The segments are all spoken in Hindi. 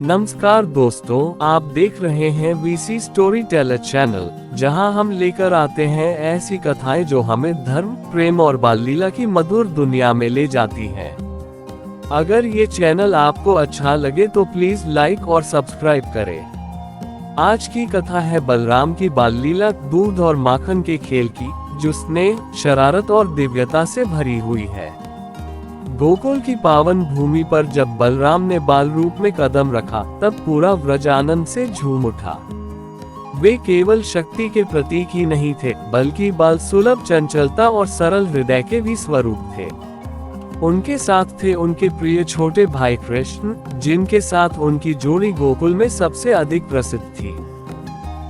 नमस्कार दोस्तों, आप देख रहे हैं वीसी स्टोरी टेलर चैनल, जहां हम लेकर आते हैं ऐसी कथाएं जो हमें धर्म, प्रेम और बाल लीला की मधुर दुनिया में ले जाती हैं। अगर ये चैनल आपको अच्छा लगे तो प्लीज लाइक और सब्सक्राइब करें। आज की कथा है बलराम की बाल लीला, दूध और माखन के खेल की, जो स्नेह, शरारत और दिव्यता से भरी हुई है। गोकुल की पावन भूमि पर जब बलराम ने बाल रूप में कदम रखा, तब पूरा व्रज आनंद से झूम उठा। वे केवल शक्ति के प्रतीक ही नहीं थे, बल्कि बाल सुलभ चंचलता और सरल हृदय के भी स्वरूप थे। उनके साथ थे उनके प्रिय छोटे भाई कृष्ण, जिनके साथ उनकी जोड़ी गोकुल में सबसे अधिक प्रसिद्ध थी।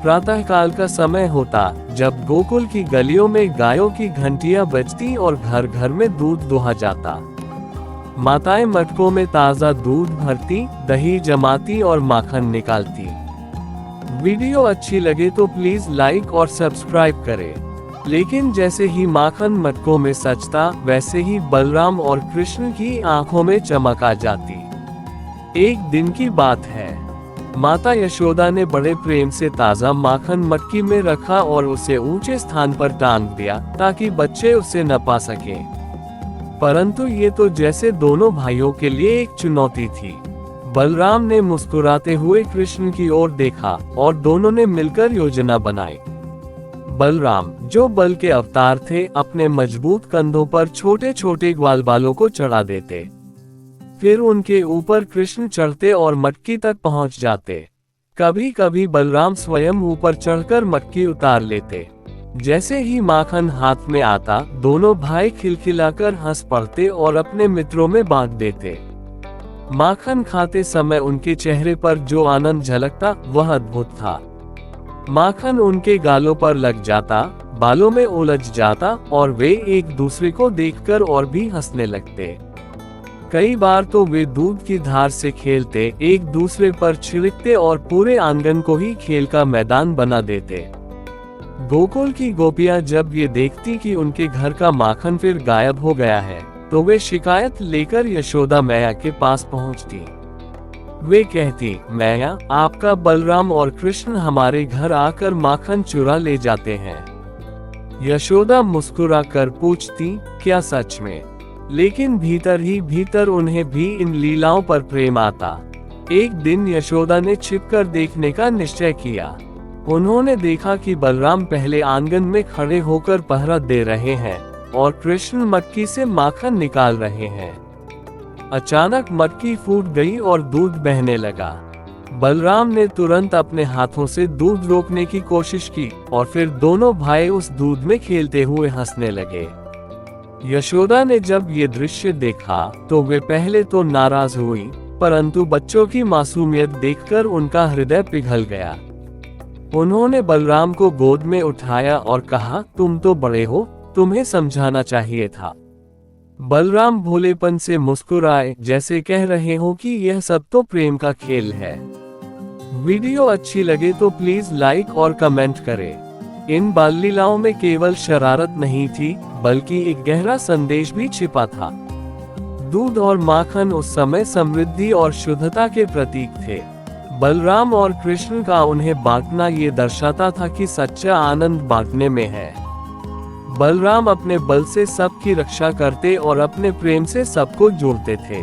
प्रातःकाल का समय होता, जब गोकुल की गलियों में गायों की घंटियां बजती और घर घर में दूध दोहा जाता। माताएं मटकों में ताज़ा दूध भरती, दही जमाती और माखन निकालती। वीडियो अच्छी लगे तो प्लीज लाइक और सब्सक्राइब करें। लेकिन जैसे ही माखन मटकों में सचता, वैसे ही बलराम और कृष्ण की आंखों में चमक आ जाती। एक दिन की बात है, माता यशोदा ने बड़े प्रेम से ताज़ा माखन मटकी में रखा और उसे ऊंचे स्थान पर टांग दिया, ताकि बच्चे उसे न पा सकें। परंतु ये तो जैसे दोनों भाइयों के लिए एक चुनौती थी। बलराम ने मुस्कुराते हुए कृष्ण की ओर देखा और दोनों ने मिलकर योजना बनाई। बलराम, जो बल के अवतार थे, अपने मजबूत कंधों पर छोटे छोटे ग्वाल बालों को चढ़ा देते। फिर उनके ऊपर कृष्ण चढ़ते और मटकी तक पहुंच जाते। कभी कभी बलराम स्वयं ऊपर चढ़कर मटकी उतार लेते। जैसे ही माखन हाथ में आता, दोनों भाई खिलखिलाकर हंस पड़ते और अपने मित्रों में बांट देते। माखन खाते समय उनके चेहरे पर जो आनंद झलकता, वह अद्भुत था। माखन उनके गालों पर लग जाता, बालों में उलझ जाता और वे एक दूसरे को देखकर और भी हंसने लगते। कई बार तो वे दूध की धार से खेलते, एक दूसरे पर छिड़कते और पूरे आंगन को ही खेल का मैदान बना देते। गोकुल की गोपियां जब ये देखती कि उनके घर का माखन फिर गायब हो गया है, तो वे शिकायत लेकर यशोदा मैया के पास पहुंचती। वे कहती, मैया, आपका बलराम और कृष्ण हमारे घर आकर माखन चुरा ले जाते हैं। यशोदा मुस्कुरा कर पूछती, क्या सच में? लेकिन भीतर ही भीतर उन्हें भी इन लीलाओं पर प्रेम आता। एक दिन यशोदा ने छिपकर देखने का निश्चय किया। उन्होंने देखा कि बलराम पहले आंगन में खड़े होकर पहरा दे रहे हैं और कृष्ण मटकी से माखन निकाल रहे हैं। अचानक मटकी फूट गई और दूध बहने लगा। बलराम ने तुरंत अपने हाथों से दूध रोकने की कोशिश की और फिर दोनों भाई उस दूध में खेलते हुए हंसने लगे। यशोदा ने जब ये दृश्य देखा तो वे पहले तो नाराज हुई, परंतु बच्चों की मासूमियत देखकर उनका हृदय पिघल गया। उन्होंने बलराम को गोद में उठाया और कहा, तुम तो बड़े हो, तुम्हें समझाना चाहिए था। बलराम भोलेपन से मुस्कुराए, जैसे कह रहे हो कि यह सब तो प्रेम का खेल है। वीडियो अच्छी लगे तो प्लीज लाइक और कमेंट करें। इन बाल लीलाओं में केवल शरारत नहीं थी, बल्कि एक गहरा संदेश भी छिपा था। दूध और माखन उस समय समृद्धि और शुद्धता के प्रतीक थे। बलराम और कृष्ण का उन्हें बांटना ये दर्शाता था कि सच्चा आनंद बांटने में है। बलराम अपने बल से सबकी रक्षा करते और अपने प्रेम से सबको जोड़ते थे।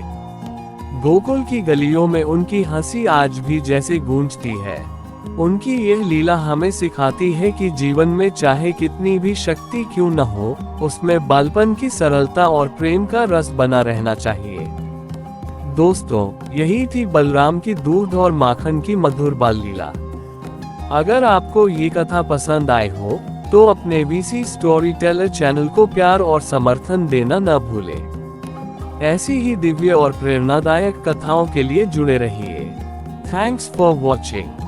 गोकुल की गलियों में उनकी हंसी आज भी जैसे गूंजती है। उनकी यह लीला हमें सिखाती है कि जीवन में चाहे कितनी भी शक्ति क्यों न हो, उसमें बालपन की सरलता और प्रेम का रस बना रहना चाहिए। दोस्तों, यही थी बलराम की दूध और माखन की मधुर बाल लीला। अगर आपको ये कथा पसंद आए हो, तो अपने वीसी स्टोरी टेलर चैनल को प्यार और समर्थन देना न भूलें। ऐसी ही दिव्य और प्रेरणादायक कथाओं के लिए जुड़े रहिए। Thanks for watching.